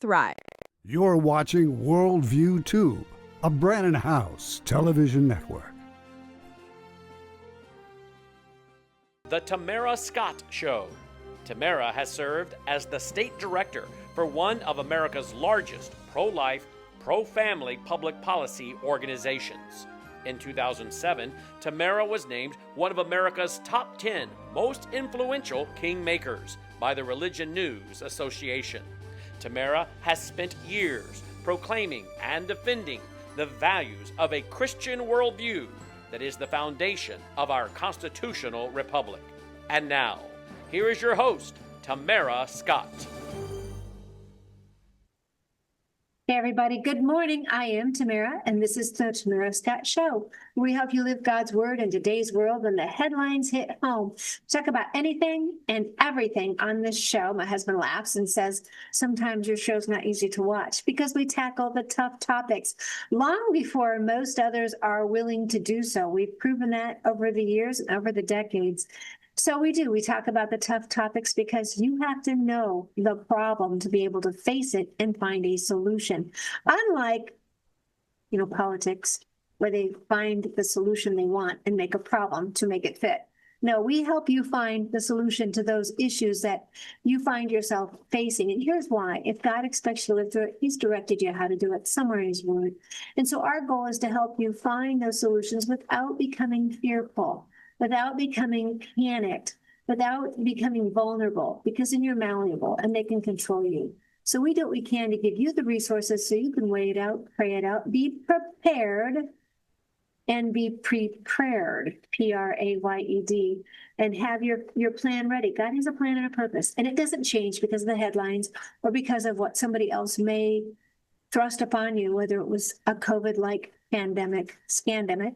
thrive. You're watching Worldview Tube, a Brannon House television network. The Tamara Scott Show. Tamara has served as the state director for one of America's largest pro-life, pro-family public policy organizations. In 2007, Tamara was named one of America's top 10 most influential kingmakers by the Religion News Association. Tamara has spent years proclaiming and defending the values of a Christian worldview that is the foundation of our constitutional republic. And now, here is your host, Tamara Scott. Hey everybody, good morning. I am Tamara, and this is the Tamara Scott Show. We help you live God's Word in today's world when the headlines hit home. Talk about anything and everything on this show. My husband laughs and says, sometimes your show's not easy to watch because we tackle the tough topics long before most others are willing to do so. We've proven that over the years and over the decades. So we do. We talk about the tough topics because you have to know the problem to be able to face it and find a solution. Unlike, politics, where they find the solution they want and make a problem to make it fit. No, we help you find the solution to those issues that you find yourself facing. And here's why. If God expects you to live through it, He's directed you how to do it somewhere in His Word. And so our goal is to help you find those solutions without becoming fearful, without becoming panicked, without becoming vulnerable, because then you're malleable and they can control you. So we do what we can to give you the resources so you can weigh it out, pray it out, be prepared, and be prepared, P-R-A-Y-E-D, and have your plan ready. God has a plan and a purpose, and it doesn't change because of the headlines or because of what somebody else may thrust upon you, whether it was a COVID-like pandemic, scandemic,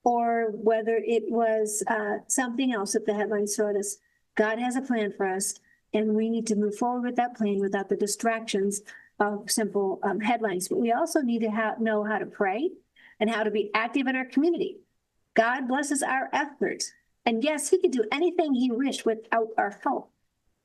or whether it was something else that the headlines showed us. God has a plan for us, and we need to move forward with that plan without the distractions of simple headlines. But we also need to know how to pray and how to be active in our community. God blesses our efforts. And yes, He could do anything He wished without our help,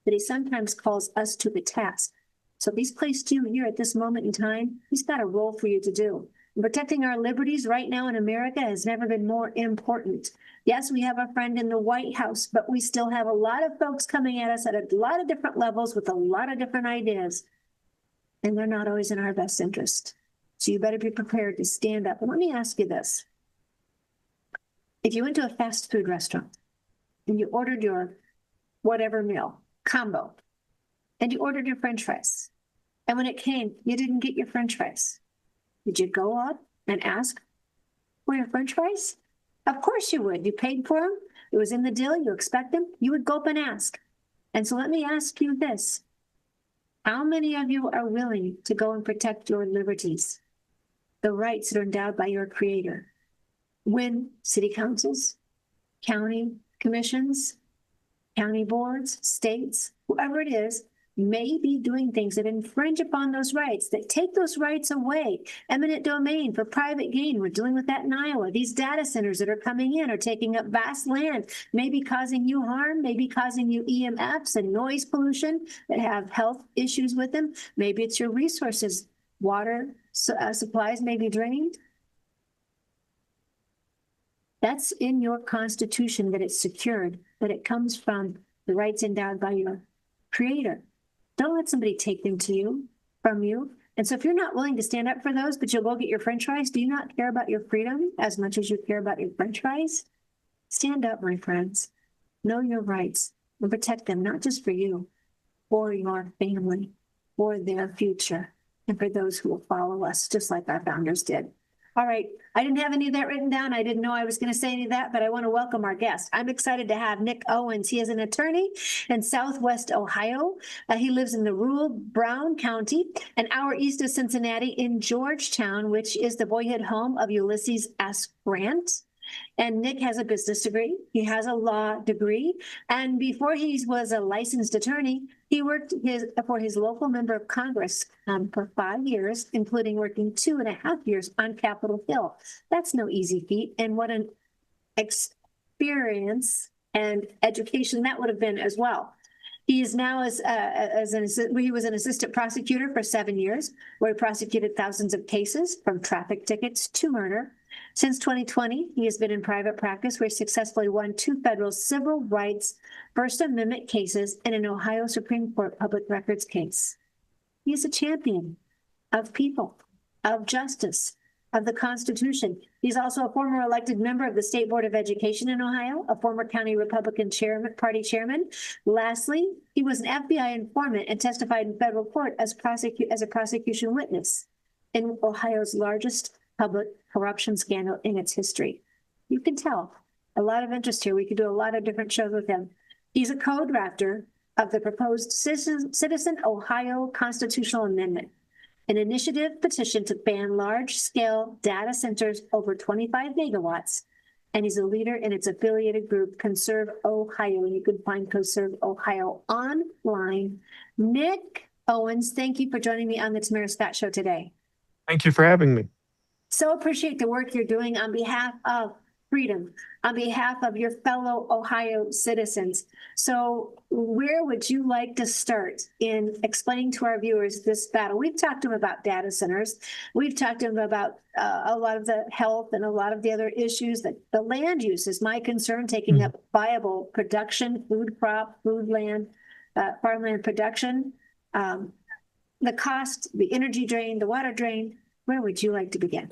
but He sometimes calls us to the task. So if He's placed you here at this moment in time, He's got a role for you to do. And protecting our liberties right now in America has never been more important. Yes, we have a friend in the White House, but we still have a lot of folks coming at us at a lot of different levels with a lot of different ideas. And they're not always in our best interest. So you better be prepared to stand up. And let me ask you this. If you went to a fast food restaurant and you ordered your whatever meal, combo, and you ordered your French fries, and when it came, you didn't get your French fries, did you go up and ask for your French fries? Of course you would. You paid for them. It was in the deal. You expect them. You would go up and ask. And so let me ask you this. How many of you are willing to go and protect your liberties, the rights that are endowed by your Creator, when city councils, county commissions, county boards, states, whoever it is, may be doing things that infringe upon those rights, that take those rights away, eminent domain for private gain? We're dealing with that in Iowa. These data centers that are coming in are taking up vast land, maybe causing you harm, maybe causing you EMFs and noise pollution that have health issues with them. Maybe it's your resources. Water supplies may be drained. That's in your Constitution, that it's secured, that it comes from the rights endowed by your Creator. Don't let somebody take them from you. And so if you're not willing to stand up for those, but you'll go get your French fries, do you not care about your freedom as much as you care about your French fries? Stand up, my friends. Know your rights and protect them, not just for you, for your family, for their future, and for those who will follow us, just like our founders did. All right. I didn't have any of that written down. I didn't know I was going to say any of that, but I want to welcome our guest. I'm excited to have Nick Owens. He is an attorney in Southwest Ohio. He lives in the rural Brown County, an hour east of Cincinnati in Georgetown, which is the boyhood home of Ulysses S. Grant. And Nick has a business degree. He has a law degree. And before he was a licensed attorney, he worked for his local member of Congress for 5 years, including working 2.5 years on Capitol Hill. That's no easy feat. And what an experience and education that would have been as well. He is now he was an assistant prosecutor for 7 years, where he prosecuted thousands of cases from traffic tickets to murder. Since 2020, he has been in private practice where he successfully won 2 federal civil rights First Amendment cases and an Ohio Supreme Court public records case. He is a champion of people, of justice, of the Constitution. He's also a former elected member of the State Board of Education in Ohio, a former county Republican party chairman. Lastly, he was an FBI informant and testified in federal court as a prosecution witness in Ohio's largest public corruption scandal in its history. You can tell a lot of interest here. We could do a lot of different shows with him. He's a co-drafter of the proposed Citizen Ohio Constitutional Amendment, an initiative petition to ban large-scale data centers over 25 megawatts, and he's a leader in its affiliated group, Conserve Ohio. You can find Conserve Ohio online. Nick Owens, thank you for joining me on the Tamara Scott Show today. Thank you for having me. So appreciate the work you're doing on behalf of freedom, on behalf of your fellow Ohio citizens. So where would you like to start in explaining to our viewers this battle? We've talked to them about data centers. We've talked to them about a lot of the health and a lot of the other issues. That the land use is my concern, taking up viable production, food crop, food land, farmland production, the cost, the energy drain, the water drain. Where would you like to begin?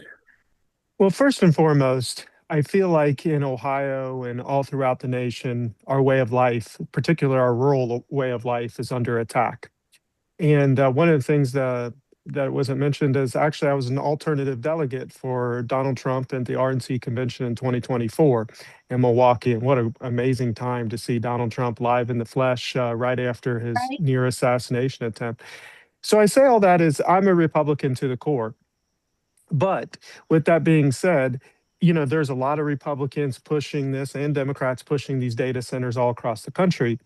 Well, first and foremost, I feel like in Ohio and all throughout the nation, our way of life, particularly our rural way of life, is under attack. And one of the things that wasn't mentioned is actually I was an alternative delegate for Donald Trump at the RNC convention in 2024 in Milwaukee. And what an amazing time to see Donald Trump live in the flesh right after his near assassination attempt. So I say all that is I'm a Republican to the core. But with that being said, you know, there's a lot of Republicans pushing this and Democrats pushing these data centers all across the country.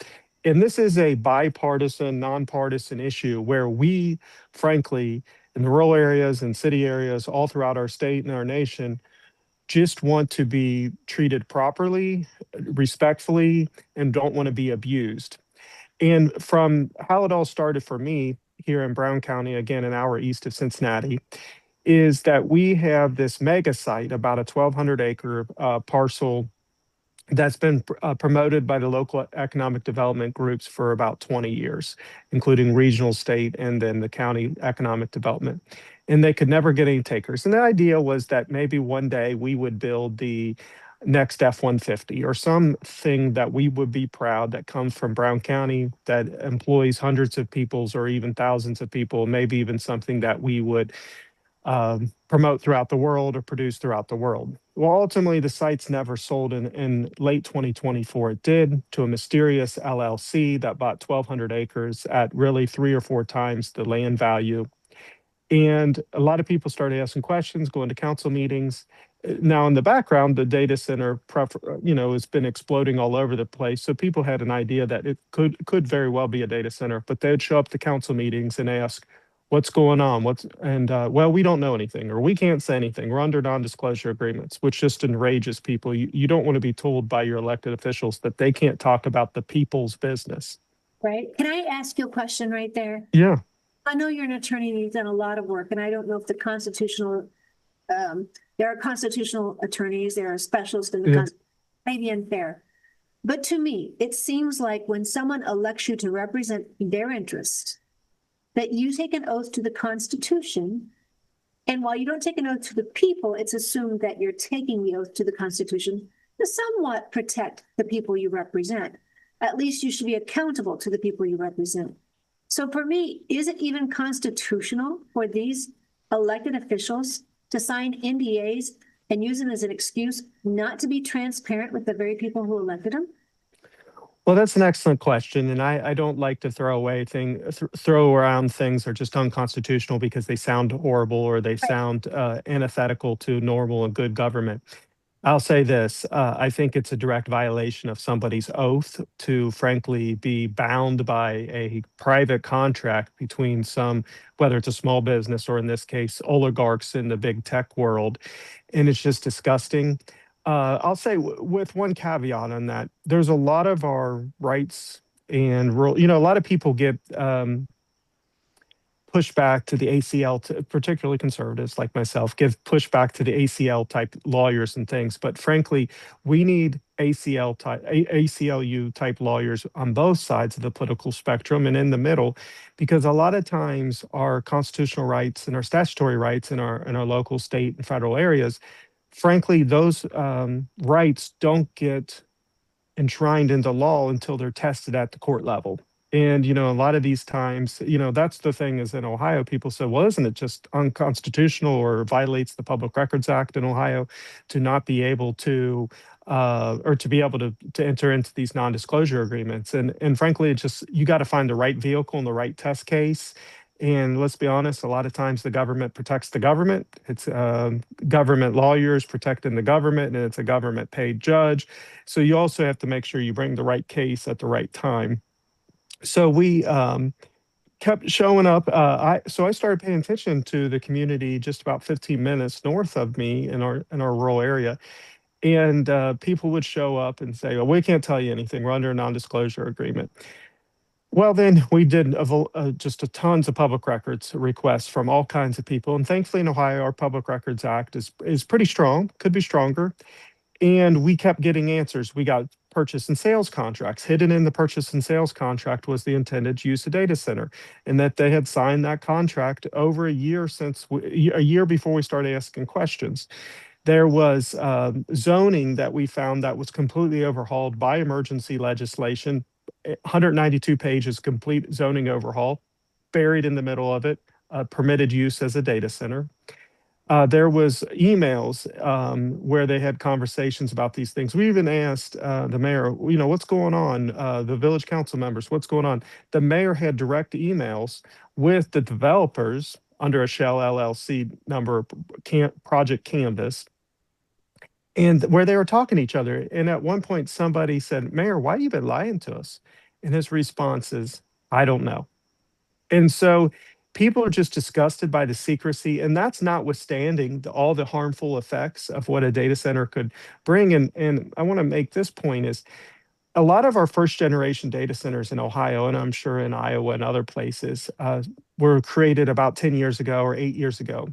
And this is a bipartisan, nonpartisan issue where we, frankly, in the rural areas and city areas all throughout our state and our nation, just want to be treated properly, respectfully, and don't want to be abused. And from how it all started for me here in Brown County, again, an hour east of Cincinnati, is that we have this mega site, about a 1,200 acre parcel that's been promoted by the local economic development groups for about 20 years, including regional, state, and then the county economic development. And they could never get any takers. And the idea was that maybe one day we would build the next F-150 or something that we would be proud that comes from Brown County, that employs hundreds of people or even thousands of people, maybe even something that we would promote throughout the world or produce throughout the world. Well, ultimately, the site's never sold. In late 2024, it did, to a mysterious LLC that bought 1,200 acres at really 3 or 4 times the land value. And a lot of people started asking questions, going to council meetings. Now, in the background, the data center, has been exploding all over the place. So people had an idea that it could very well be a data center, but they'd show up to council meetings and ask, what's going on? Well, we don't know anything, or we can't say anything. We're under non-disclosure agreements, which just enrages people. You don't want to be told by your elected officials that they can't talk about the people's business. Right. Can I ask you a question right there? Yeah. I know you're an attorney and you've done a lot of work, and I don't know if the constitutional, there are constitutional attorneys, there are specialists in the Constitution, maybe unfair. But to me, it seems like when someone elects you to represent their interests, that you take an oath to the Constitution, and while you don't take an oath to the people, it's assumed that you're taking the oath to the Constitution to somewhat protect the people you represent. At least you should be accountable to the people you represent. So for me, is it even constitutional for these elected officials to sign NDAs and use them as an excuse not to be transparent with the very people who elected them? Well, that's an excellent question, and I don't like to throw around things that are just unconstitutional because they sound horrible or they sound antithetical to normal and good government. I'll say this, I think it's a direct violation of somebody's oath to frankly be bound by a private contract between whether it's a small business or in this case, oligarchs in the big tech world. And it's just disgusting. I'll say with one caveat on that, there's a lot of our rights and rural. A lot of people get pushback to the ACL, particularly conservatives like myself, give pushback to the ACL type lawyers and things. But frankly, we need ACLU type lawyers on both sides of the political spectrum and in the middle, because a lot of times our constitutional rights and our statutory rights in our local, state, and federal areas, frankly, those rights don't get enshrined into law until they're tested at the court level. And, a lot of these times, that's the thing is in Ohio, people say, well, isn't it just unconstitutional or violates the Public Records Act in Ohio to not be able to, or to be able to enter into these non-disclosure agreements? And frankly, it's just, you got to find the right vehicle and the right test case. And let's be honest, a lot of times the government protects the government. It's government lawyers protecting the government, and it's a government paid judge. So you also have to make sure you bring the right case at the right time. So we kept showing up. So I started paying attention to the community just about 15 minutes north of me in our rural area. And people would show up and say, well, we can't tell you anything. We're under a non-disclosure agreement. Well, then we did just tons of public records requests from all kinds of people. And thankfully in Ohio, our Public Records Act is pretty strong, could be stronger. And we kept getting answers. We got purchase and sales contracts. Hidden in the purchase and sales contract was the intended use of data center, and that they had signed that contract over a year before we started asking questions. There was zoning that we found that was completely overhauled by emergency legislation, 192 pages, complete zoning overhaul, buried in the middle of it, permitted use as a data center. There was emails where they had conversations about these things. We even asked the mayor, what's going on? The village council members, what's going on? The mayor had direct emails with the developers under a Shell LLC number, Project Canvas, and where they were talking to each other. And at one point, somebody said, Mayor, why have you been lying to us? And his response is, I don't know. And so people are just disgusted by the secrecy, and that's notwithstanding all the harmful effects of what a data center could bring. And I want to make this point is a lot of our first generation data centers in Ohio, and I'm sure in Iowa and other places, were created about 10 years ago or 8 years ago.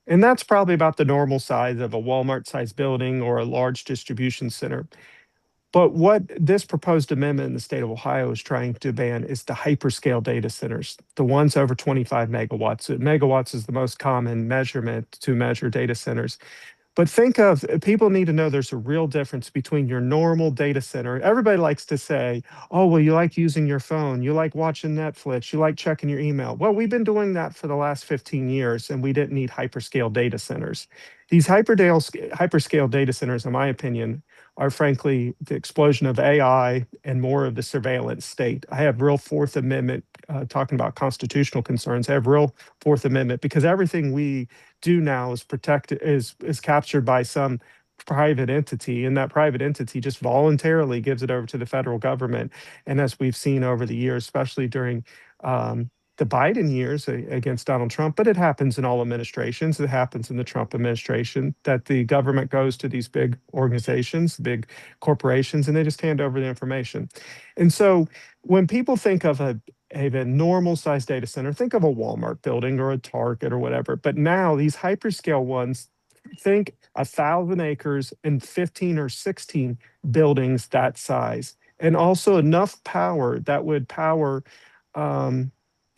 And that's probably about the normal size of a Walmart sized building or a large distribution center. But what this proposed amendment in the state of Ohio is trying to ban is the hyperscale data centers, the ones over 25 megawatts. Megawatts is the most common measurement to measure data centers. But people need to know there's a real difference between your normal data center. Everybody likes to say, oh, well, you like using your phone, you like watching Netflix, you like checking your email. Well, we've been doing that for the last 15 years, and we didn't need hyperscale data centers. These hyperscale data centers, in my opinion, are frankly the explosion of AI and more of the surveillance state. I have real Fourth Amendment, talking about constitutional concerns. I have real Fourth Amendment because everything we do now is protected, is captured by some private entity, and that private entity just voluntarily gives it over to the federal government. And as we've seen over the years, especially during the Biden years against Donald Trump, but it happens in all administrations. It happens in the Trump administration that the government goes to these big organizations, big corporations, and they just hand over the information. And so when people think of a normal sized data center, think of a Walmart building or a Target or whatever. But now these hyperscale ones, think 1,000 acres and 15 or 16 buildings that size, and also enough power that would power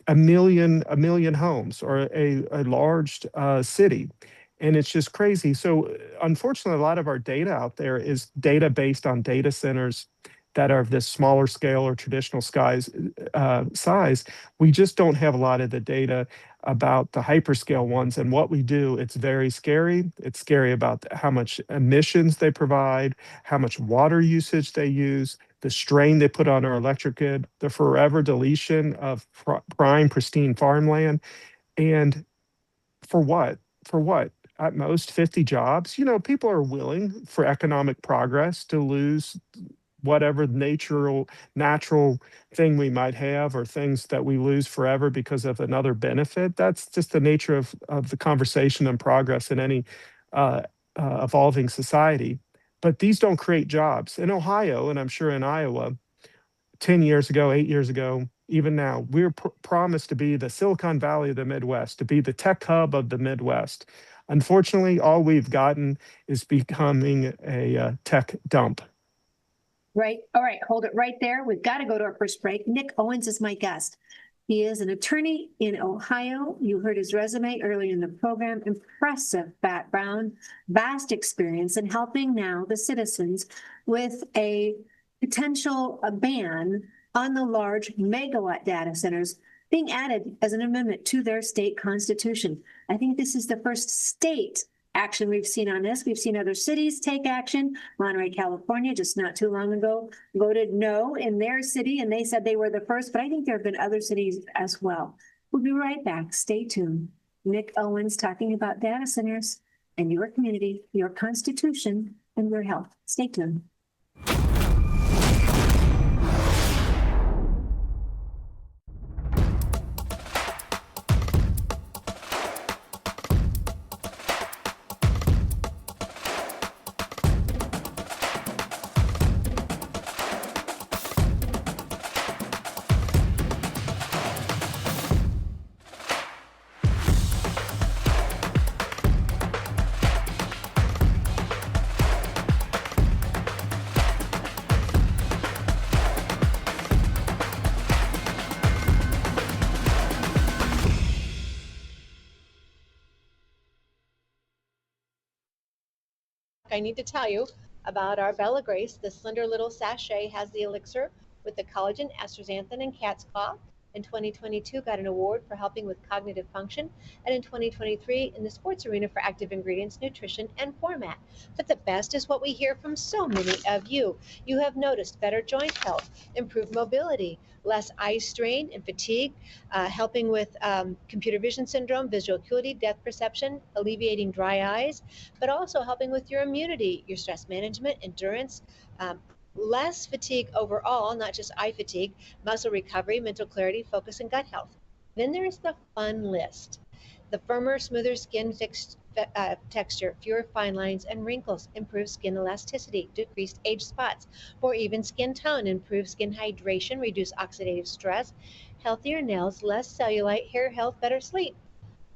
a million homes or a large city. And it's just crazy. So unfortunately, a lot of our data out there is data based on data centers that are of this smaller scale or traditional size. We just don't have a lot of the data about the hyperscale ones. And what we do, it's very scary. It's scary about how much emissions they provide, how much water usage they use, the strain they put on our electric grid, the forever deletion of prime, pristine farmland. And for what? For what? At most 50 jobs. People are willing for economic progress to lose whatever natural thing we might have, or things that we lose forever because of another benefit. That's just the nature of the conversation and progress in any evolving society. But these don't create jobs. In Ohio, and I'm sure in Iowa, 10 years ago, 8 years ago, even now, we're promised to be the Silicon Valley of the Midwest, to be the tech hub of the Midwest. Unfortunately, all we've gotten is becoming a tech dump. Right. All right. Hold it right there. We've got to go to our first break. Nick Owens is my guest. He is an attorney in Ohio. You heard his resume earlier in the program. Impressive background, vast experience in helping now the citizens with a potential ban on the large megawatt data centers being added as an amendment to their state constitution. I think this is the first state action we've seen on this. We've seen other cities take action. Monterey, California, just not too long ago, voted no in their city, and they said they were the first, but I think there have been other cities as well. We'll be right back. Stay tuned. Nick Owens talking about data centers and your community, your constitution, and your health. Stay tuned. I need to tell you about our Bella Grace. The slender little sachet has the elixir with the collagen, astaxanthin, and cat's claw. In 2022, got an award for helping with cognitive function, and in 2023 in the sports arena for active ingredients, nutrition, and format. But the best is what we hear from so many of you. You have noticed better joint health, improved mobility, less eye strain and fatigue, helping with computer vision syndrome, visual acuity, depth perception, alleviating dry eyes, but also helping with your immunity, your stress management, endurance, less fatigue overall, not just eye fatigue, muscle recovery, mental clarity, focus, and gut health. Then there's the fun list. The firmer, smoother skin texture, fewer fine lines and wrinkles, improved skin elasticity, decreased age spots, more even skin tone, improved skin hydration, reduced oxidative stress, healthier nails, less cellulite, hair health, better sleep.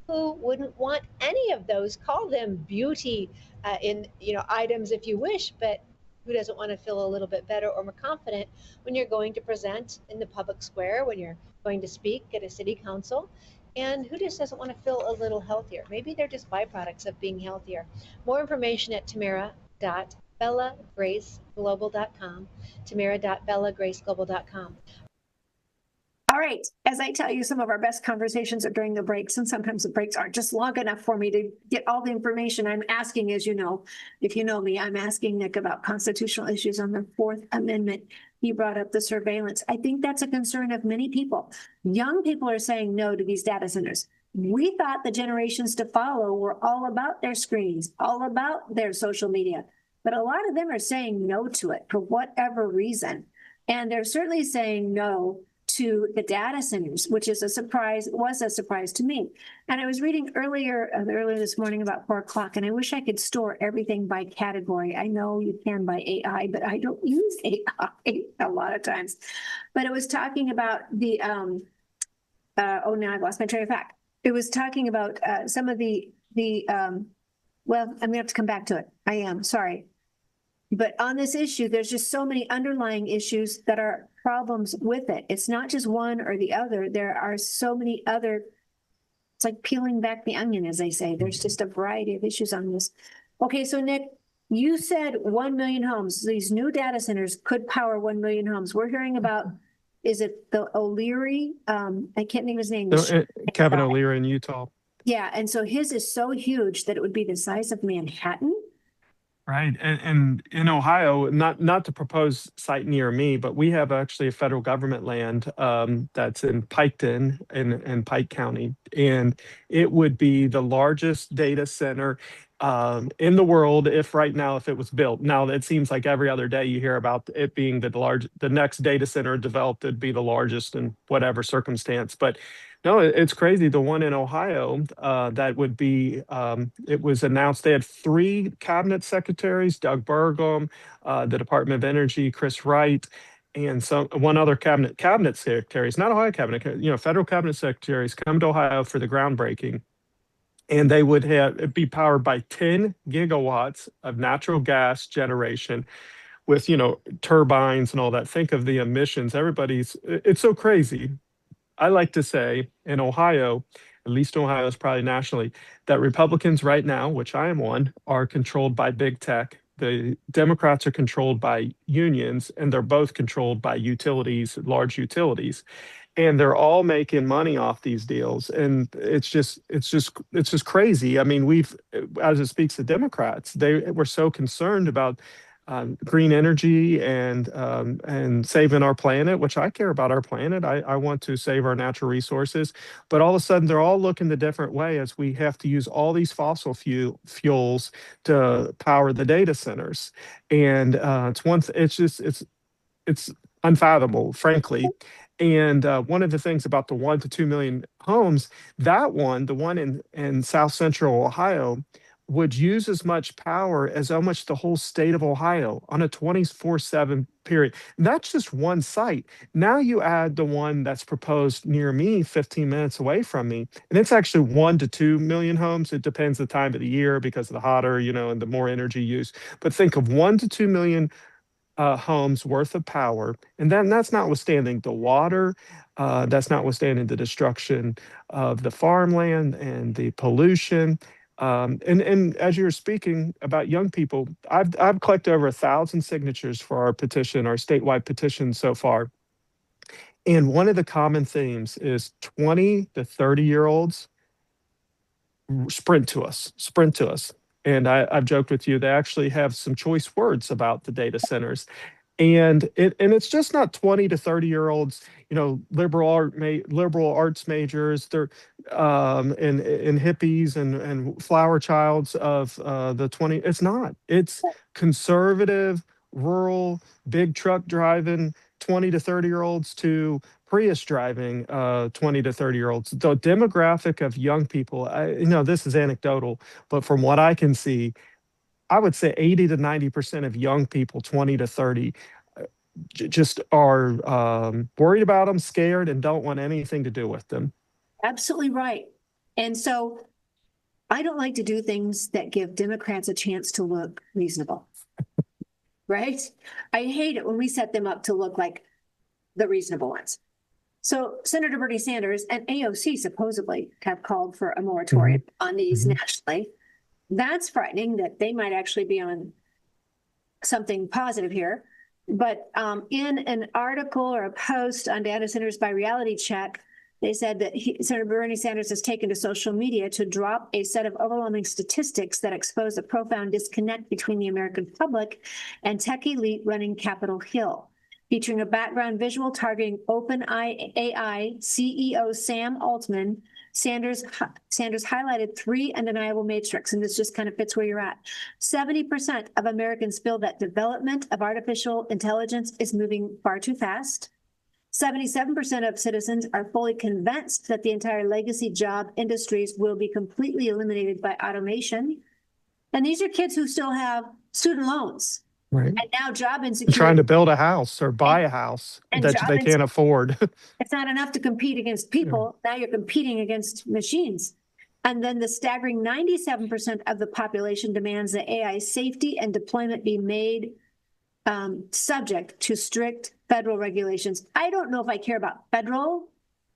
Who wouldn't want any of those? Call them beauty items if you wish, but who doesn't want to feel a little bit better or more confident when you're going to present in the public square, when you're going to speak at a city council? And who just doesn't want to feel a little healthier? Maybe they're just byproducts of being healthier. More information at tamara.bellagraceglobal.com, tamara.bellagraceglobal.com. All right. As I tell you, some of our best conversations are during the breaks, and sometimes the breaks aren't just long enough for me to get all the information I'm asking. As you know, if you know me, I'm asking Nick about constitutional issues on the Fourth Amendment. He brought up the surveillance. I think that's a concern of many people. Young people are saying no to these data centers. We thought the generations to follow were all about their screens, all about their social media, but a lot of them are saying no to it for whatever reason. And they're certainly saying no to the data centers, which is was a surprise to me. And I was reading earlier this morning about 4 o'clock, and I wish I could store everything by category. I know you can by AI, but I don't use AI a lot of times. But it was talking about the, now I've lost my train of thought. It was talking about some of well, I'm gonna have to come back to it. I am, sorry. But on this issue, there's just so many underlying issues that are problems with it. It's not just one or the other. There are so many other, it's like peeling back the onion, as they say. There's just a variety of issues on this. Okay, so Nick, you said 1 million homes. These new data centers could power 1 million homes. We're hearing about, is it the O'Leary? I can't think of his name. Kevin O'Leary in Utah. Yeah, and so his is so huge that it would be the size of Manhattan. Right. And in Ohio, not to propose site near me, but we have actually a federal government land that's in Piketon in Pike County. And it would be the largest data center in the world if it was built. Now, it seems like every other day you hear about it being the next data center developed would be the largest in whatever circumstance. But no, it's crazy. The one in Ohio, that would be, it was announced they had 3 cabinet secretaries, Doug Burgum, the Department of Energy, Chris Wright, and one other cabinet secretaries, not Ohio cabinet, federal cabinet secretaries come to Ohio for the groundbreaking, and they would be powered by 10 gigawatts of natural gas generation with, turbines and all that. Think of the emissions. It's so crazy. I like to say in Ohio, at least Ohio is probably nationally, that Republicans right now, which I am one, are controlled by big tech. The Democrats are controlled by unions, and they're both controlled by utilities, large utilities, and they're all making money off these deals. And it's just crazy. I mean, as it speaks to Democrats, they were so concerned about green energy and saving our planet, which I care about our planet. I want to save our natural resources, but all of a sudden they're all looking the different way as we have to use all these fossil fuels to power the data centers. And it's unfathomable, frankly. And one of the things about the 1 to 2 million homes, the one in South Central Ohio, would use as much power as almost the whole state of Ohio on a 24/7 period. And that's just one site. Now you add the one that's proposed near me, 15 minutes away from me, and it's actually 1 to 2 million homes. It depends the time of the year because of the hotter, and the more energy use. But think of 1 to 2 million homes worth of power, and then that's notwithstanding the water, that's notwithstanding the destruction of the farmland and the pollution. And as you were speaking about young people, I've collected over 1,000 signatures for our petition, our statewide petition so far. And one of the common themes is 20 to 30-year-olds sprint to us. And I've joked with you, they actually have some choice words about the data centers. And it's just not 20 to 30-year-olds, liberal arts majors, they're and hippies and flower childs of the 20. It's not. It's conservative, rural, big truck driving 20 to 30-year-olds to Prius driving 20 to 30-year-olds. The demographic of young people, this is anecdotal, but from what I can see, I would say 80 to 90% of young people, 20 to 30, just are worried about them, scared, and don't want anything to do with them. Absolutely right. And so I don't like to do things that give Democrats a chance to look reasonable. Right? I hate it when we set them up to look like the reasonable ones. So Senator Bernie Sanders and AOC supposedly have called for a moratorium on these nationally. That's frightening that they might actually be on something positive here. But in an article or a post on data centers by Reality Check, they said that Senator Bernie Sanders has taken to social media to drop a set of overwhelming statistics that expose a profound disconnect between the American public and tech elite running Capitol Hill. Featuring a background visual targeting OpenAI CEO Sam Altman, Sanders highlighted 3 undeniable metrics, and this just kind of fits where you're at. 70% of Americans feel that development of artificial intelligence is moving far too fast. 77% of citizens are fully convinced that the entire legacy job industries will be completely eliminated by automation. And these are kids who still have student loans. Right. And now job insecurity. Trying to build a house or buy a house that they can't afford. It's not enough to compete against people. Yeah. Now you're competing against machines. And then the staggering 97% of the population demands that AI safety and deployment be made subject to strict federal regulations. I don't know if I care about federal.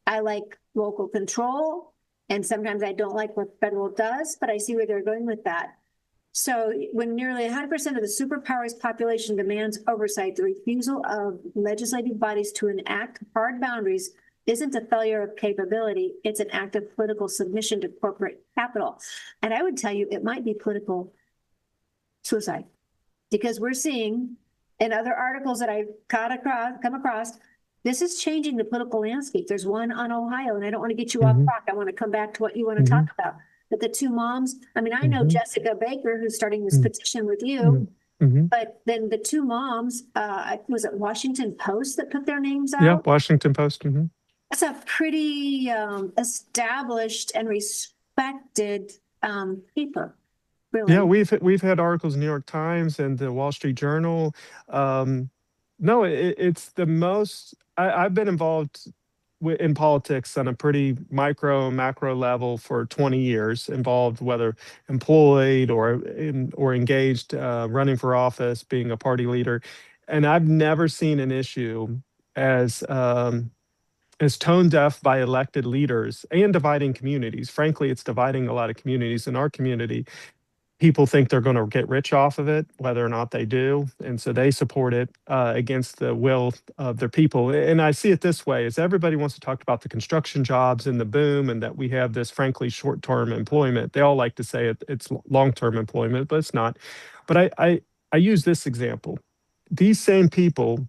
I like local control. And sometimes I don't like what federal does, but I see where they're going with that. So when nearly 100% of the superpowers population demands oversight, the refusal of legislative bodies to enact hard boundaries isn't a failure of capability. It's an act of political submission to corporate capital. And I would tell you, it might be political suicide, because we're seeing in other articles that I've come across, this is changing the political landscape. There's one on Ohio, and I don't want to get you off track. I want to come back to what you want to talk about. But the 2 moms, I mean, I know Jessica Baker, who's starting this petition with you, but then the 2 moms, was it Washington Post that put their names out? Yeah, Washington Post. That's a pretty established and respected paper. Really. Yeah, we've had articles in the New York Times and the Wall Street Journal. No, it's the most. I've been involved in politics on a pretty micro and macro level for 20 years, involved whether employed or engaged, running for office, being a party leader, and I've never seen an issue as tone deaf by elected leaders and dividing communities. Frankly, it's dividing a lot of communities in our community. People think they're going to get rich off of it, whether or not they do, and so they support it against the will of their people. And I see it this way: is everybody wants to talk about the construction jobs and the boom, and that we have this frankly short-term employment. They all like to say it's long-term employment, but it's not. But I use this example: these same people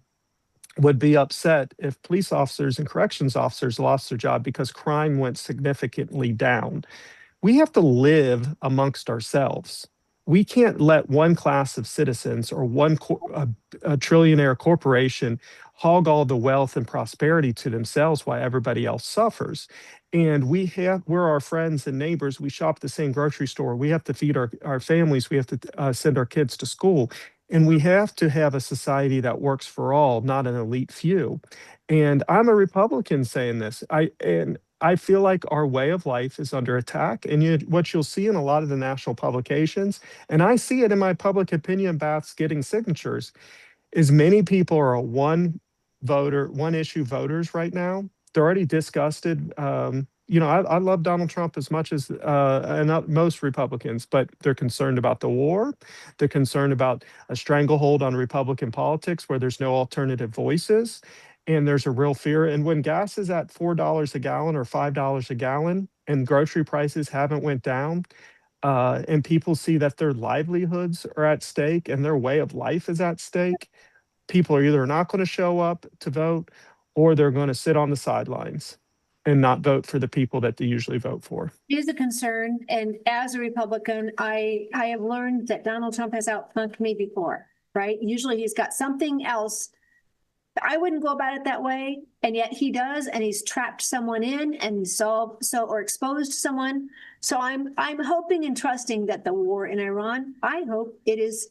would be upset if police officers and corrections officers lost their job because crime went significantly down. We have to live amongst ourselves. We can't let one class of citizens or a trillionaire corporation hog all the wealth and prosperity to themselves while everybody else suffers. And we're our friends and neighbors. We shop at the same grocery store. We have to feed our families. We have to send our kids to school. And we have to have a society that works for all, not an elite few. And I'm a Republican saying this. I feel like our way of life is under attack. And what you'll see in a lot of the national publications, and I see it in my public opinion baths getting signatures, is many people are one issue voters right now. They're already disgusted. I love Donald Trump as much as most Republicans, but they're concerned about the war. They're concerned about a stranglehold on Republican politics where there's no alternative voices. And there's a real fear. And when gas is at $4 a gallon or $5 a gallon and grocery prices haven't went down, and people see that their livelihoods are at stake and their way of life is at stake, people are either not going to show up to vote or they're going to sit on the sidelines and not vote for the people that they usually vote for. It is a concern. And as a Republican, I have learned that Donald Trump has outflanked me before, right? Usually he's got something else. I wouldn't go about it that way, and yet he does, and he's trapped someone in and or exposed someone. So I'm hoping and trusting that the war in Iran, I hope it is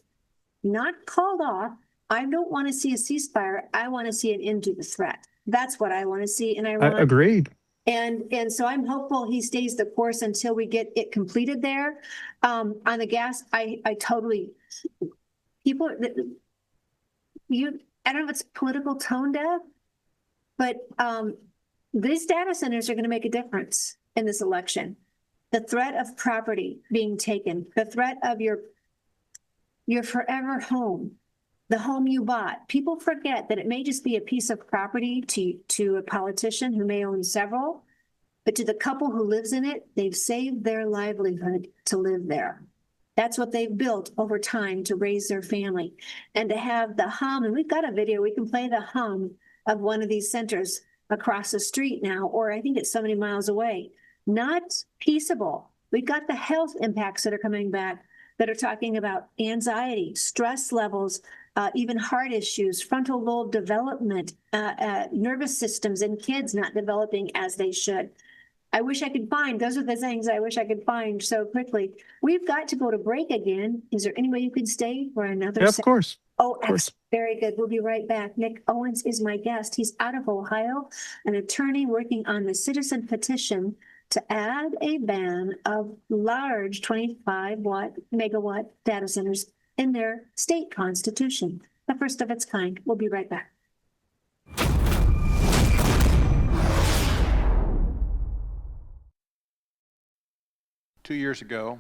not called off. I don't want to see a ceasefire. I want to see an end to the threat. That's what I want to see in Iran. Agreed. And so I'm hopeful he stays the course until we get it completed there. On the gas, I totally people I don't know if it's political tone deaf, but these data centers are going to make a difference in this election. The threat of property being taken, the threat of your forever home, the home you bought. People forget that it may just be a piece of property to a politician who may own several, but to the couple who lives in it, they've saved their livelihood to live there. That's what they've built over time to raise their family. And to have the hum, and we've got a video, we can play the hum of one of these centers across the street now, or I think it's so many miles away. Not peaceable. We've got the health impacts that are coming back that are talking about anxiety, stress levels, even heart issues, frontal lobe development, nervous systems in kids not developing as they should. I wish I could find, those are the things I wish I could find so quickly. We've got to go to break again. Is there any way you could stay for another? Yeah, of course. Oh, of course. Very good. We'll be right back. Nick Owens is my guest. He's out of Ohio, an attorney working on the citizen petition to add a ban of large 25-megawatt data centers in their state constitution, the first of its kind. We'll be right back. Two years ago,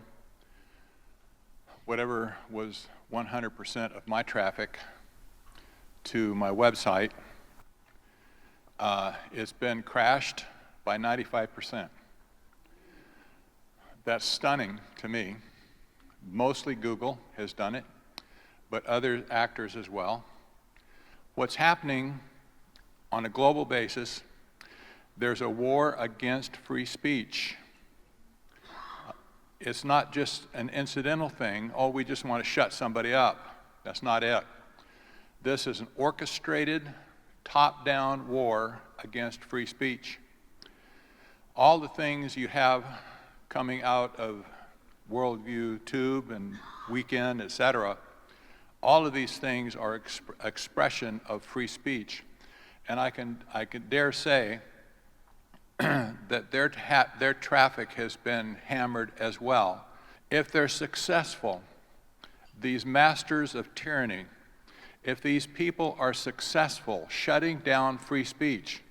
whatever was 100% of my traffic to my website, it's been crashed by 95%. That's stunning to me. Mostly Google has done it, but other actors as well. What's happening on a global basis, there's a war against free speech. It's not just an incidental thing, oh, we just want to shut somebody up. That's not it. This is an orchestrated, top-down war against free speech. All the things you have coming out of Worldview Tube and Weekend, etc., All of these things are expression of free speech. And I can dare say that their traffic has been hammered as well. If they're successful, these masters of tyranny, if these people are successful shutting down free speech,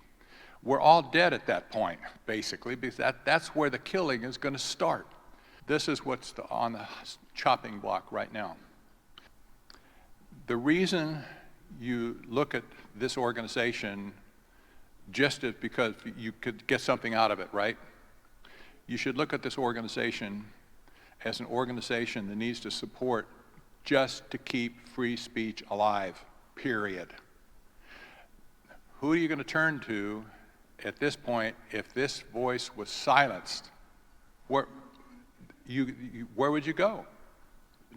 we're all dead at that point, basically, because that's where the killing is going to start. This is what's on the chopping block right now. The reason you look at this organization just as because you could get something out of it, right? You should look at this organization as an organization that needs to support just to keep free speech alive, period. Who are you going to turn to at this point if this voice was silenced? Where would you go?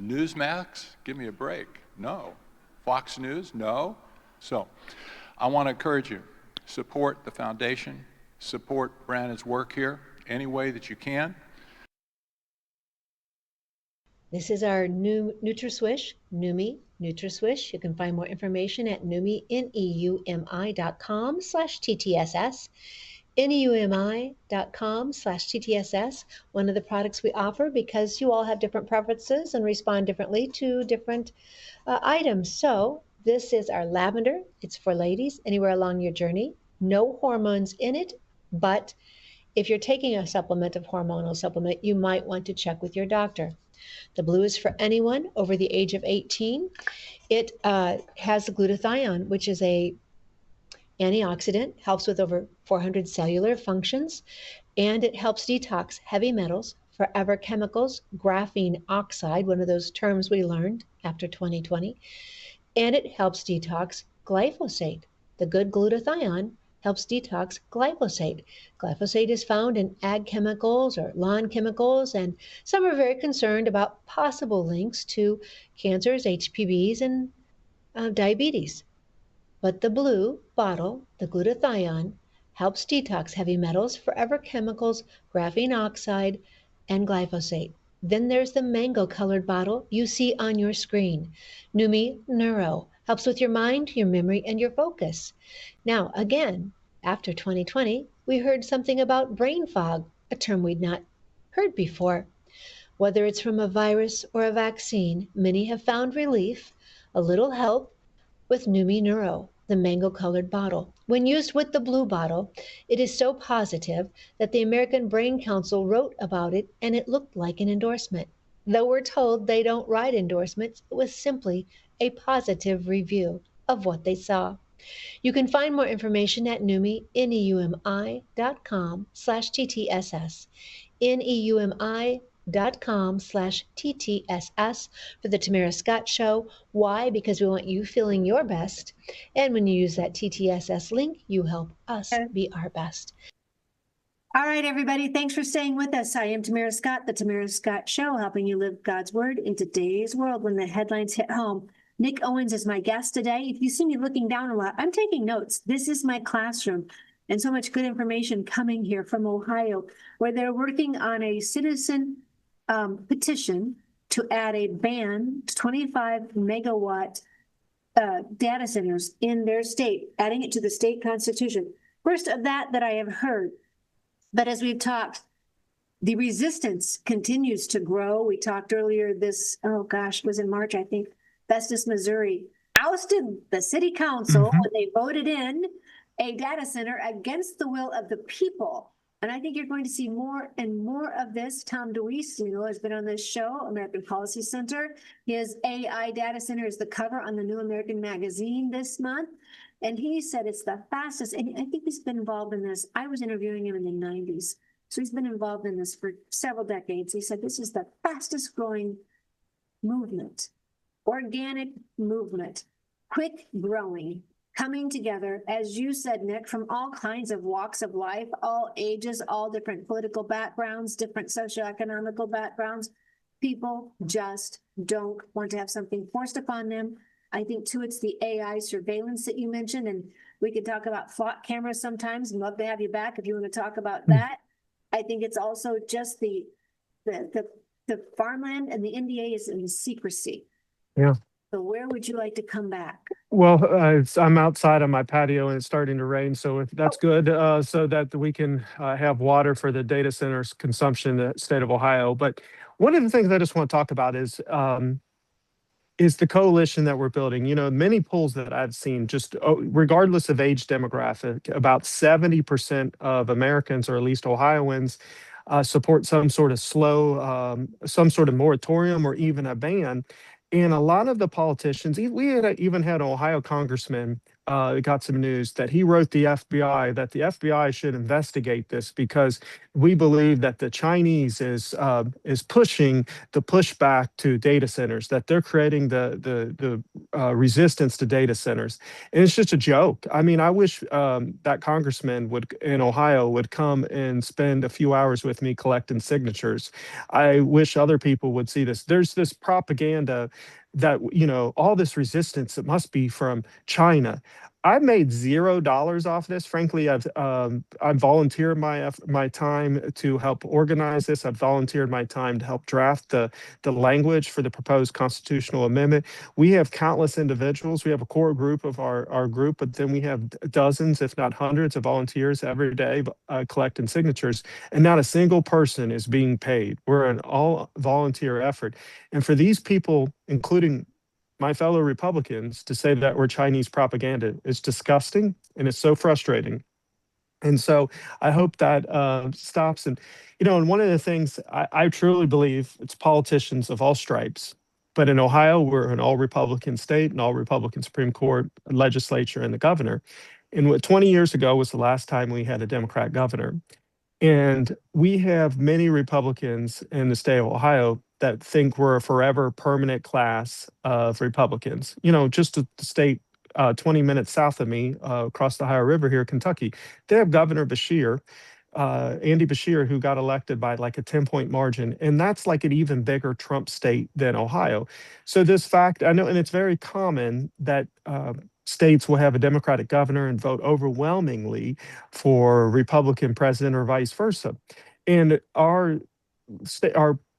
Newsmax? Give me a break. No. Fox News? No. So I want to encourage you, support the foundation, support Brandon's work here any way that you can. This is our new NutraSwish, Numi NutraSwish. You can find more information at neumi.com/TTSS. neumi.com/TTSS, one of the products we offer because you all have different preferences and respond differently to different items. So this is our lavender. It's for ladies anywhere along your journey. No hormones in it, but if you're taking a hormonal supplement, you might want to check with your doctor. The blue is for anyone over the age of 18. It has glutathione, which is a antioxidant, helps with over 400 cellular functions, and it helps detox heavy metals, forever chemicals, graphene oxide, one of those terms we learned after 2020, and it helps detox glyphosate. The good glutathione helps detox glyphosate. Glyphosate is found in ag chemicals or lawn chemicals, and some are very concerned about possible links to cancers, HPVs, and diabetes. But the blue bottle, the glutathione, helps detox heavy metals, forever chemicals, graphene oxide, and glyphosate. Then there's the mango-colored bottle you see on your screen. Numi Neuro helps with your mind, your memory, and your focus. Now, again, after 2020, we heard something about brain fog, a term we'd not heard before. Whether it's from a virus or a vaccine, many have found relief, a little help, with Numi Neuro, the mango-colored bottle. When used with the blue bottle, it is so positive that the American Brain Council wrote about it, and it looked like an endorsement. Though we're told they don't write endorsements, it was simply a positive review of what they saw. You can find more information at Numi, neumi.com/TTSS, neumi.com/TTSS for the Tamara Scott Show. Why? Because we want you feeling your best. And when you use that TTSS link, you help us be our best. All right, everybody. Thanks for staying with us. I am Tamara Scott, the Tamara Scott Show, helping you live God's Word in today's world when the headlines hit home. Nick Owens is my guest today. If you see me looking down a lot, I'm taking notes. This is my classroom. And so much good information coming here from Ohio, where they're working on a citizen petition to add a ban to 25 megawatt data centers in their state, adding it to the state constitution. First of that I have heard. But as we've talked, the resistance continues to grow. We talked earlier was in March, I think, Festus, Missouri, ousted the city council when they voted in a data center against the will of the people. And I think you're going to see more and more of this. Tom DeWeese, has been on this show, American Policy Center. His AI data center is the cover on the New American Magazine this month. And he said it's the fastest, and I think he's been involved in this. I was interviewing him in the 90s. So he's been involved in this for several decades. He said this is the fastest growing movement, organic movement, quick growing, coming together, as you said, Nick, from all kinds of walks of life, all ages, all different political backgrounds, different socioeconomical backgrounds. People just don't want to have something forced upon them. I think, too, it's the AI surveillance that you mentioned, and we could talk about flock cameras sometimes. I'd love to have you back if you want to talk about that. I think it's also just the farmland and the NDA is in secrecy. Yeah. So where would you like to come back? Well, I'm outside on my patio and it's starting to rain, so if that's good, so that we can have water for the data centers consumption in the state of Ohio. But one of the things I just want to talk about is the coalition that we're building. You know, many polls that I've seen, just regardless of age demographic, about 70% of Americans, or at least Ohioans, support some sort of some sort of moratorium or even a ban. And a lot of the politicians, we had even had an Ohio congressman got some news that he wrote the FBI that the FBI should investigate this because we believe that the Chinese is pushing the pushback to data centers, that they're creating the resistance to data centers, and it's just a joke. I mean, I wish that congressman in Ohio would come and spend a few hours with me collecting signatures. I wish other people would see this. There's this propaganda that, you know, all this resistance, it must be from China. I've made $0 off this. Frankly, I've volunteered my time to help organize this. I've volunteered my time to help draft the language for the proposed constitutional amendment. We have countless individuals. We have a core group of our group, but then we have dozens, if not hundreds, of volunteers every day collecting signatures, and not a single person is being paid. We're an all volunteer effort, and for these people, including my fellow Republicans, to say that we're Chinese propaganda is disgusting, and it's so frustrating. And so I hope that stops. And, you know, and one of the things I truly believe, it's politicians of all stripes. But in Ohio, we're an all Republican state, an all Republican Supreme Court, legislature, and the governor. And what 20 years ago was the last time we had a Democrat governor. And we have many Republicans in the state of Ohio that think we're a forever permanent class of Republicans. You know, just the state 20 minutes south of me, across the Ohio River here, Kentucky, they have Governor Beshear, Andy Beshear, who got elected by like a 10-point margin. And that's like an even bigger Trump state than Ohio. So this fact, I know, and it's very common that states will have a Democratic governor and vote overwhelmingly for Republican president or vice versa. And our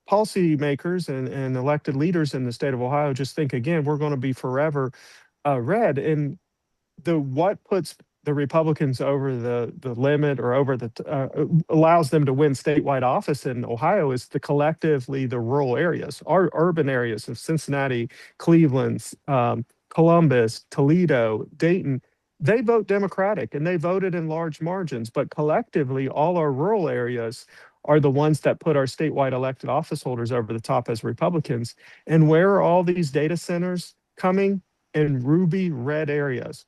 policymakers and elected leaders in the state of Ohio just think, again, we're going to be forever red. And what puts the Republicans over the limit, or over allows them to win statewide office in Ohio, is collectively the rural areas, our urban areas of Cincinnati, Cleveland, Columbus, Toledo, Dayton. They vote Democratic, and they voted in large margins. But collectively, all our rural areas are the ones that put our statewide elected office holders over the top as Republicans. And where are all these data centers coming? In ruby red areas.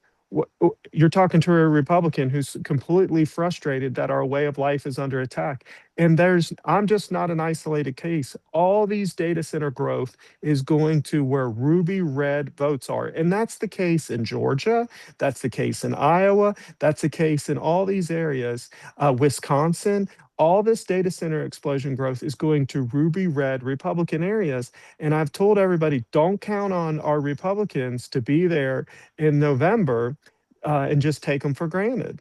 You're talking to a Republican who's completely frustrated that our way of life is under attack. And I'm just not an isolated case. All these data center growth is going to where ruby red votes are. And that's the case in Georgia. That's the case in Iowa. That's the case in all these areas, Wisconsin. All this data center explosion growth is going to ruby red Republican areas. And I've told everybody, don't count on our Republicans to be there in November and just take them for granted.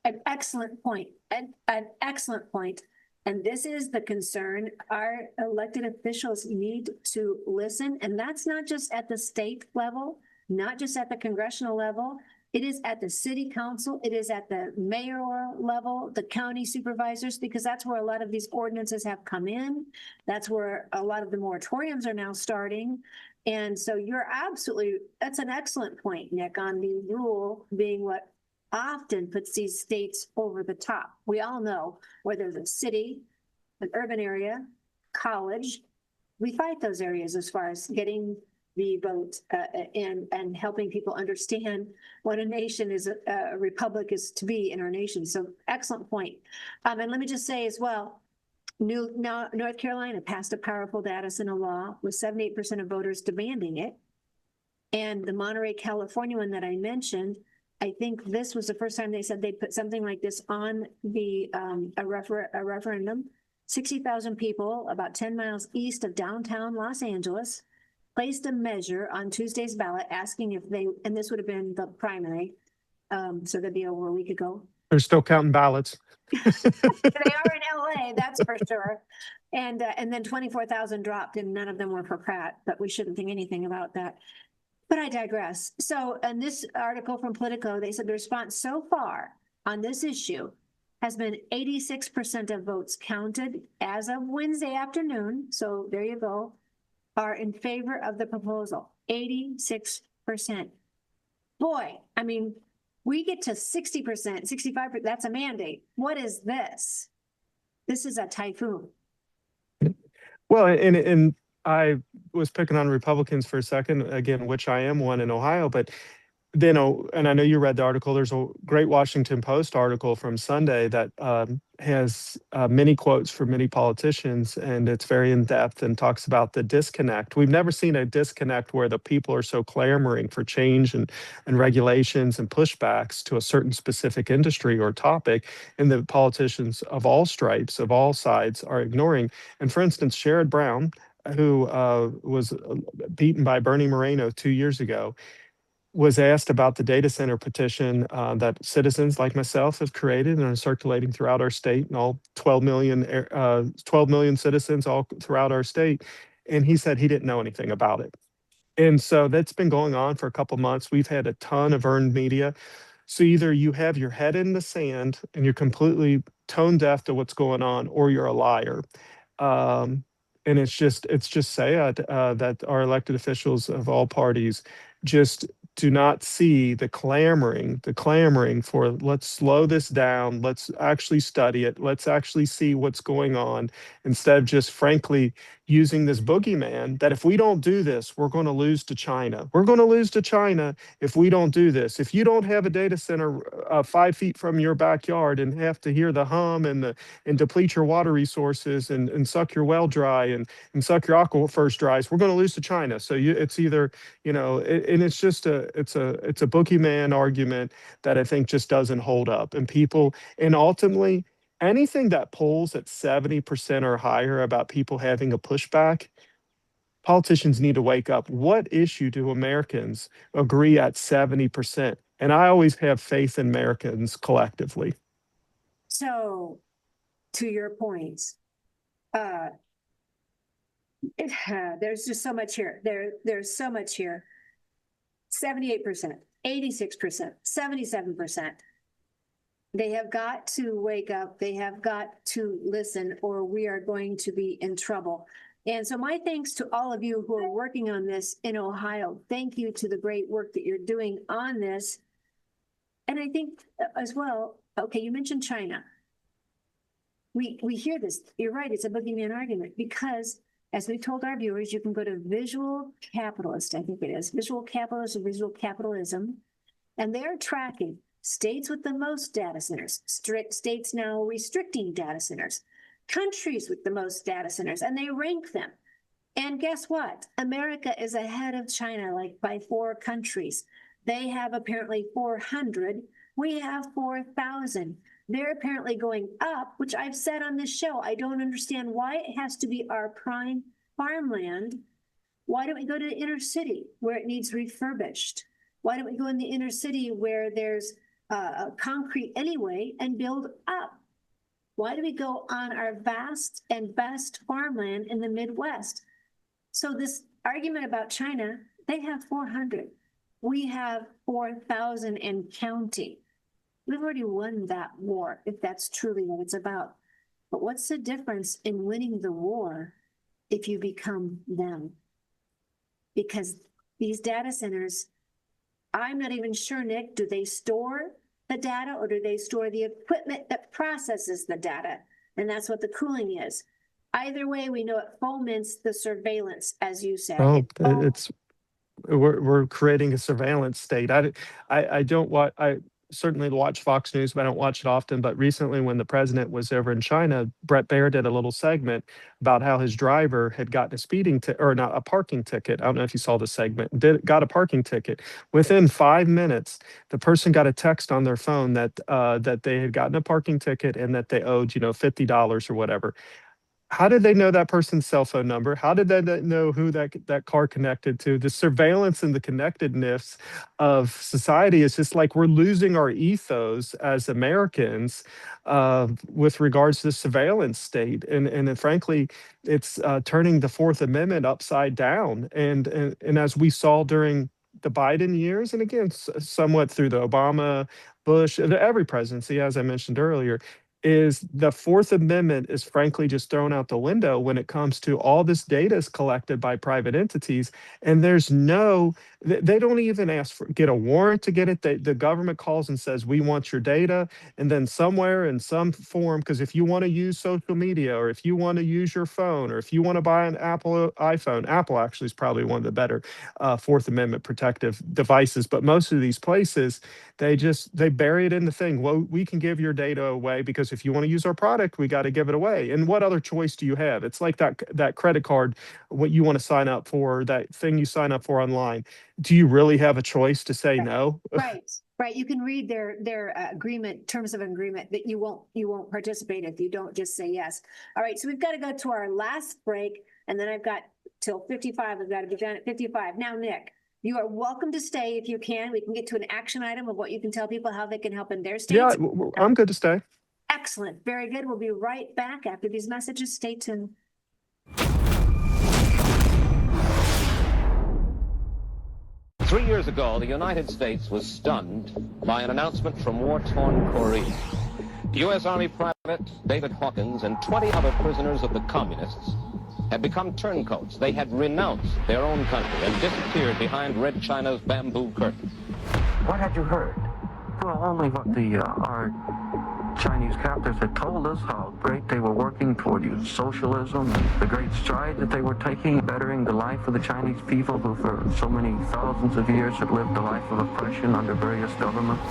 An excellent point. An excellent point. And this is the concern. Our elected officials need to listen. And that's not just at the state level, not just at the congressional level. It is at the city council. It is at the mayoral level, the county supervisors, because that's where a lot of these ordinances have come in. That's where a lot of the moratoriums are now starting. And so that's an excellent point, Nick, on the rule being what often puts these states over the top. We all know whether it's a city, an urban area, college, we fight those areas as far as getting the vote and helping people understand what a nation is, a republic is to be in our nation. So excellent point. And let me just say as well, North Carolina passed a powerful data center law with 78% of voters demanding it. And the Monterey, California one that I mentioned, I think this was the first time they said they'd put something like this on the a referendum. 60,000 people about 10 miles east of downtown Los Angeles placed a measure on Tuesday's ballot asking if and this would have been the primary, so that'd be over a week ago. They're still counting ballots. They are in LA, that's for sure. And then 24,000 dropped and none of them were for Pratt, but we shouldn't think anything about that. But I digress. So in this article from Politico, they said the response so far on this issue has been 86% of votes counted as of Wednesday afternoon. So there you go, are in favor of the proposal. 86%. Boy, I mean, we get to 60%, 65%, that's a mandate. What is this? This is a typhoon. Well, and I was picking on Republicans for a second, again, which I am one in Ohio, but then, and I know you read the article, there's a great Washington Post article from Sunday that has many quotes from many politicians, and it's very in-depth and talks about the disconnect. We've never seen a disconnect where the people are so clamoring for change and regulations and pushbacks to a certain specific industry or topic, and the politicians of all stripes, of all sides, are ignoring. And for instance, Sherrod Brown, who was beaten by Bernie Moreno 2 years ago, was asked about the data center petition that citizens like myself have created and are circulating throughout our state, and all 12 million citizens all throughout our state. And he said he didn't know anything about it. And so that's been going on for a couple months. We've had a ton of earned media. So either you have your head in the sand and you're completely tone deaf to what's going on, or you're a liar. And it's just sad that our elected officials of all parties just do not see the clamoring for, let's slow this down, let's actually study it, let's actually see what's going on, instead of just frankly using this boogeyman that if we don't do this, we're going to lose to China. We're going to lose to China if we don't do this. If you don't have a data center 5 feet from your backyard and have to hear the hum and deplete your water resources and suck your well dry and suck your aquifers dry, we're going to lose to China. So it's either, and it's just it's a boogeyman argument that I think just doesn't hold up. And ultimately, anything that polls at 70% or higher about people having a pushback, politicians need to wake up. What issue do Americans agree at 70%? And I always have faith in Americans collectively. So, to your points, there's just so much here. There's so much here. 78%, 86%, 77%. They have got to wake up. They have got to listen, or we are going to be in trouble. And so my thanks to all of you who are working on this in Ohio. Thank you to the great work that you're doing on this. And I think as well, okay, you mentioned China. We hear this. You're right. It's a boogeyman argument because, as we told our viewers, you can go to Visual Capitalist, I think it is, Visual Capitalist or Visual Capitalism, and they're tracking states with the most data centers, states now restricting data centers, countries with the most data centers, and they rank them. And guess what? America is ahead of China, like by 4 countries. They have apparently 400. We have 4,000. They're apparently going up, which I've said on this show. I don't understand why it has to be our prime farmland. Why don't we go to the inner city where it needs refurbished? Why don't we go in the inner city where there's concrete anyway and build up? Why do we go on our vast and best farmland in the Midwest? So this argument about China, they have 400. We have 4,000 and counting. We've already won that war, if that's truly what it's about. But what's the difference in winning the war if you become them? Because these data centers, I'm not even sure, Nick, do they store the data or do they store the equipment that processes the data? And that's what the cooling is. Either way, we know it foments the surveillance, as you said. Oh, we're creating a surveillance state. I certainly watch Fox News, but I don't watch it often. But recently, when the president was over in China, Brett Baer did a little segment about how his driver had gotten a a parking ticket. I don't know if you saw the segment. Got a parking ticket. Within 5 minutes, the person got a text on their phone that they had gotten a parking ticket and that they owed $50 or whatever. how did they know that person's cell phone number? How did they know who that car connected to? The surveillance and the connectedness of society is just like we're losing our ethos as Americans with regards to the surveillance state, and frankly, it's turning the Fourth Amendment upside down. And as we saw during the Biden years, and again, somewhat through the Obama, Bush, every presidency, as I mentioned earlier, is the Fourth Amendment is frankly just thrown out the window when it comes to all this data is collected by private entities, and there's no, they don't even ask for get a warrant to get it. The government calls and says we want your data, and then somewhere in some form, because if you want to use social media, or if you want to use your phone, or if you want to buy an Apple iPhone, Apple actually is probably one of the better Fourth Amendment protective devices, but most of these places they bury it in the thing. Well, we can give your data away because if you want to use our product, we got to give it away. And what other choice do you have? It's like that credit card, what you want to sign up for, that thing you sign up for online. Do you really have a choice to say no? Right, right. You can read their agreement, terms of agreement, that you won't participate if you don't just say yes. All right, so we've got to go to our last break, and then I've got till 55. I've got to be done at 55. Now, Nick, you are welcome to stay if you can. We can get to an action item of what you can tell people how they can help in their states. Yeah, I'm good to stay. Excellent. Very good. We'll be right back after these messages. Stay tuned. 3 years ago, the United States was stunned by an announcement from war-torn Korea. U.S. Army Private David Hawkins and 20 other prisoners of the communists had become turncoats. They had renounced their own country and disappeared behind Red China's bamboo curtain. What had you heard? Well, only what our Chinese captors had told us, how great they were working toward socialism and the great strides that they were taking, bettering the life of the Chinese people who for so many thousands of years had lived a life of oppression under various governments.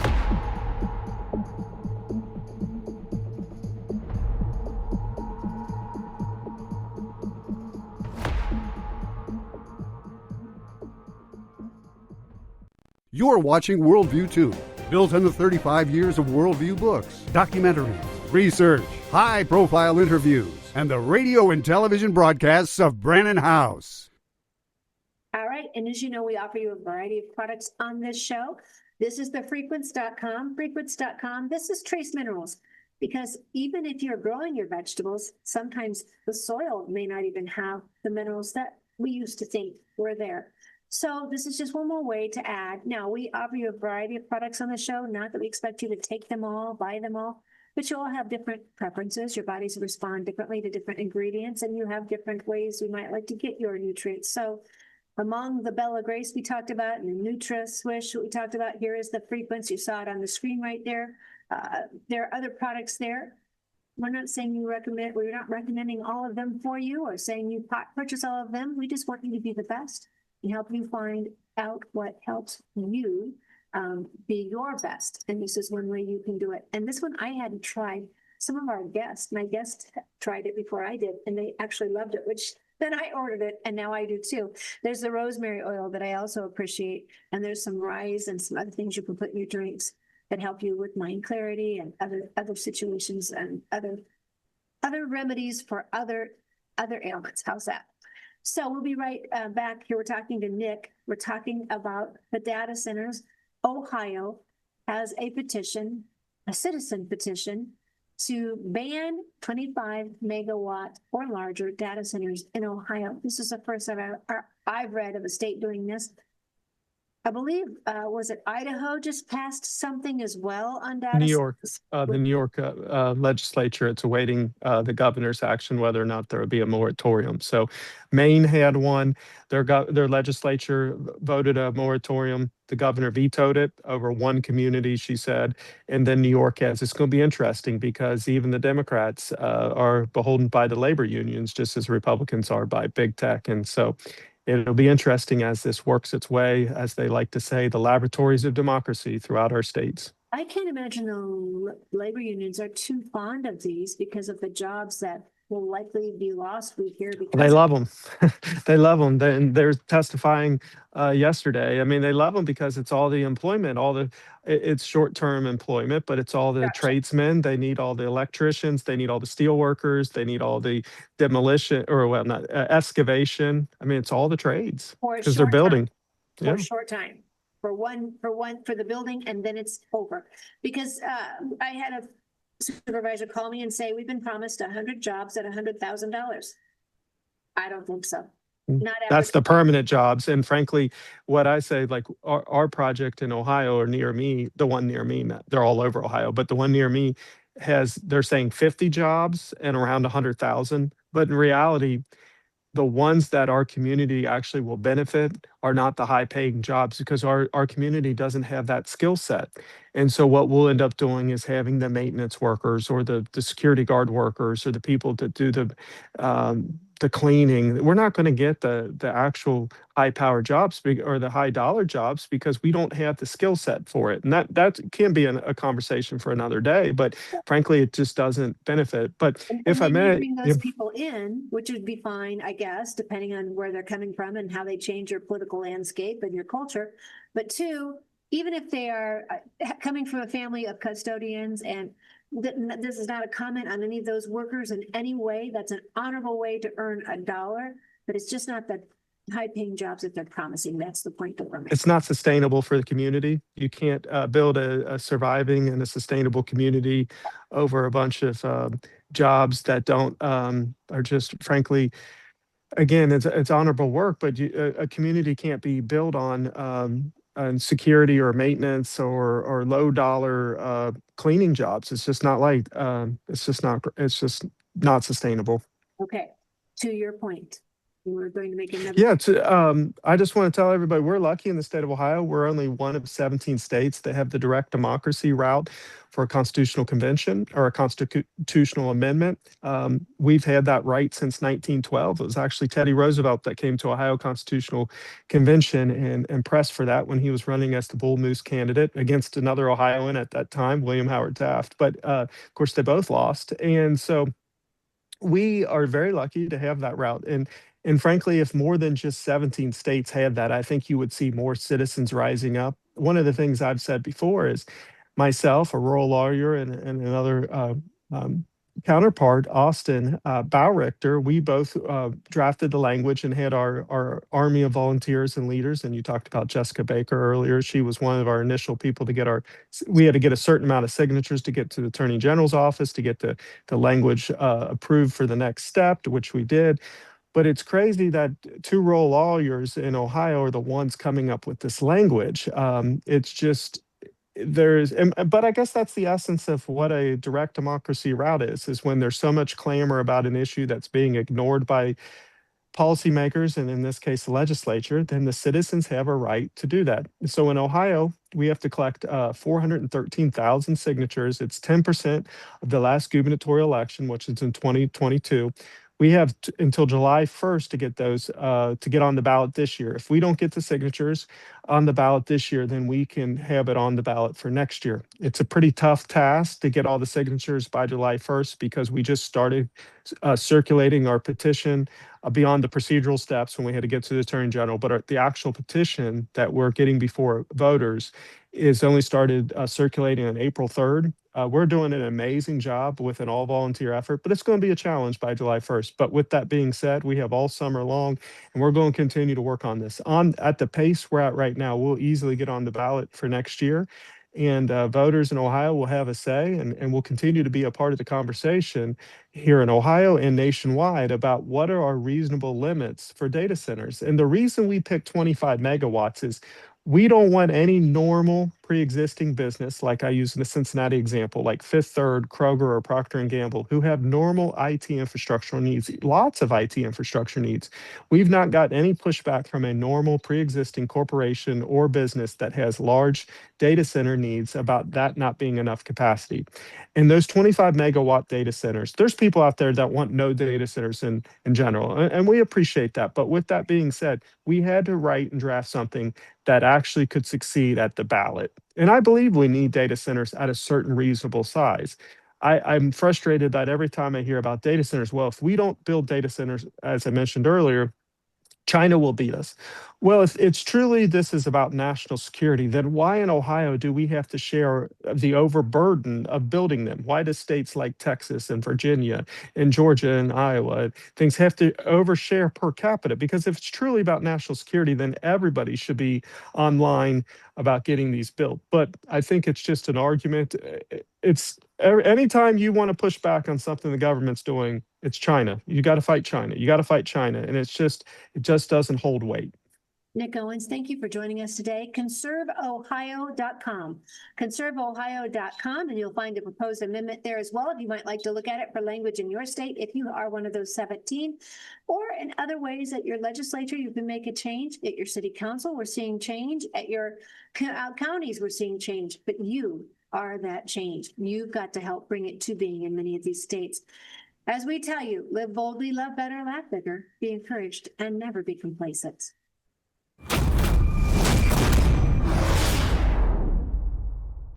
You're watching Worldview 2, built on the 35 years of Worldview books, documentaries, research, high-profile interviews, and the radio and television broadcasts of Brannon House. All right, and as you know, we offer you a variety of products on this show. This is the Frequency.com. Frequency.com, this is trace minerals, because even if you're growing your vegetables, sometimes the soil may not even have the minerals that we used to think were there. So this is just one more way to add. Now, we offer you a variety of products on the show, not that we expect you to take them all, buy them all, but you all have different preferences. Your bodies respond differently to different ingredients, and you have different ways you might like to get your nutrients. So among the Bella Grace we talked about, and the NutraSwish we talked about, here is the Frequency. You saw it on the screen right there. There are other products there. We're not saying we're not recommending all of them for you or saying you purchase all of them. We just want you to be the best and help you find out what helps you be your best. And this is one way you can do it. And this one I hadn't tried. Some of our guests, my guests tried it before I did, and they actually loved it, which then I ordered it, and now I do too. There's the rosemary oil that I also appreciate, and there's some rice and some other things you can put in your drinks that help you with mind clarity and other situations and other remedies for other ailments. How's that? So we'll be right back here. We're talking to Nick. We're talking about the data centers. Ohio has a petition, a citizen petition, to ban 25 megawatt or larger data centers in Ohio. This is the first I've read of a state doing this. I believe, was it Idaho just passed something as well on data New York, centers? the New York legislature, it's awaiting the governor's action whether or not there will be a moratorium. So Maine had one. Their legislature voted a moratorium. The governor vetoed it over one community, she said. And then New York has. It's going to be interesting because even the Democrats are beholden by the labor unions, just as Republicans are by big tech. And so it'll be interesting as this works its way, as they like to say, the laboratories of democracy throughout our states. I can't imagine the labor unions are too fond of these because of the jobs that will likely be lost. We hear because They love them. They love them. They're testifying yesterday. I mean, they love them because it's all the employment, it's short-term employment, but it's all the Gotcha. tradesmen. They need all the electricians. They need all the steel workers. They need all the demolition or well, not excavation. I mean, it's all the trades for a because they're short building. time, for Yeah. a short time, for the building, and then it's over. Because I had a supervisor call me and say, we've been promised 100 jobs at $100,000. I don't think so. Not That's after the permanent jobs. And frankly, what I say, like our project in Ohio or near me, the one near me, they're all over Ohio, but the one near me they're saying 50 jobs and around 100,000. But in reality, the ones that our community actually will benefit are not the high paying jobs because our community doesn't have that skill set. And so what we'll end up doing is having the maintenance workers or the security guard workers or the people that do the cleaning. We're not going to get the actual high power jobs or the high dollar jobs because we don't have the skill set for it. And that can be a conversation for another day, but frankly, it just doesn't benefit. But if I and then you may, bring those people in, which would be fine, I guess, depending on where they're coming from and how they change your political landscape and your culture. But two, even if they are coming from a family of custodians, and this is not a comment on any of those workers in any way, that's an honorable way to earn a dollar, but it's just not the high paying jobs that they're promising. That's the point that we're making. it's not sustainable for the community. You can't build a surviving and a sustainable community over a bunch of jobs that don't are just frankly, again, it's honorable work, but a community can't be built on security or maintenance or low dollar cleaning jobs. It's just not like it's just not sustainable. Okay, to your point, you were going to make another. Yeah, I just want to tell everybody we're lucky in the state of Ohio. We're only one of 17 states that have the direct democracy route for a constitutional convention or a constitutional amendment. We've had that right since 1912. It was actually Teddy Roosevelt that came to Ohio Constitutional Convention and pressed for that when he was running as the Bull Moose candidate against another Ohioan at that time, William Howard Taft. But of course, they both lost. And so we are very lucky to have that route. And frankly, if more than just 17 states had that, I think you would see more citizens rising up. One of the things I've said before is myself, a rural lawyer, and another counterpart, Austin Bowrichter, we both drafted the language and had our army of volunteers and leaders. And you talked about Jessica Baker earlier. She was one of our initial people to get we had to get a certain amount of signatures to get to the Attorney General's office to get the language approved for the next step, which we did. But it's crazy that two rural lawyers in Ohio are the ones coming up with this language. It's just but I guess that's the essence of what a direct democracy route is when there's so much clamor about an issue that's being ignored by policymakers, and in this case, the legislature, then the citizens have a right to do that. So in Ohio, we have to collect 413,000 signatures. It's 10% of the last gubernatorial election, which is in 2022. We have until July 1st to get those, to get on the ballot this year. If we don't get the signatures on the ballot this year, then we can have it on the ballot for next year. It's a pretty tough task to get all the signatures by July 1st because we just started circulating our petition beyond the procedural steps when we had to get to the Attorney General. But the actual petition that we're getting before voters is only started circulating on April 3rd. We're doing an amazing job with an all-volunteer effort, but it's going to be a challenge by July 1st. But with that being said, we have all summer long, and we're going to continue to work on this. At the pace we're at right now, we'll easily get on the ballot for next year, and voters in Ohio will have a say, and will continue to be a part of the conversation here in Ohio and nationwide about what are our reasonable limits for data centers. And the reason we picked 25 megawatts is we don't want any normal pre-existing business, like I use in the Cincinnati example, like Fifth Third, Kroger, or Procter & Gamble, who have normal IT infrastructural needs, lots of IT infrastructure needs. We've not got any pushback from a normal pre-existing corporation or business that has large data center needs about that not being enough capacity. And those 25 megawatt data centers, there's people out there that want no data centers in general, and we appreciate that. But with that being said, we had to write and draft something that actually could succeed at the ballot. And I believe we need data centers at a certain reasonable size. I'm frustrated that every time I hear about data centers, well, if we don't build data centers, as I mentioned earlier, China will beat us. Well, if it's truly this is about national security, then why in Ohio do we have to share the overburden of building them? Why do states like Texas and Virginia and Georgia and Iowa things have to overshare per capita? Because if it's truly about national security, then everybody should be online about getting these built. But I think it's just an argument. It's anytime you want to push back on something the government's doing, it's China. You got to fight China. You got to fight China. And it just doesn't hold weight. Nick Owens, thank you for joining us today. Conserveohio.com. Conserveohio.com, and you'll find a proposed amendment there as well if you might like to look at it for language in your state, if you are one of those 17, or in other ways at your legislature, you can make a change. At your city council, we're seeing change. At your counties, we're seeing change. But you are that change. You've got to help bring it to being in many of these states. As we tell you, live boldly, love better, laugh bigger, be encouraged, and never be complacent.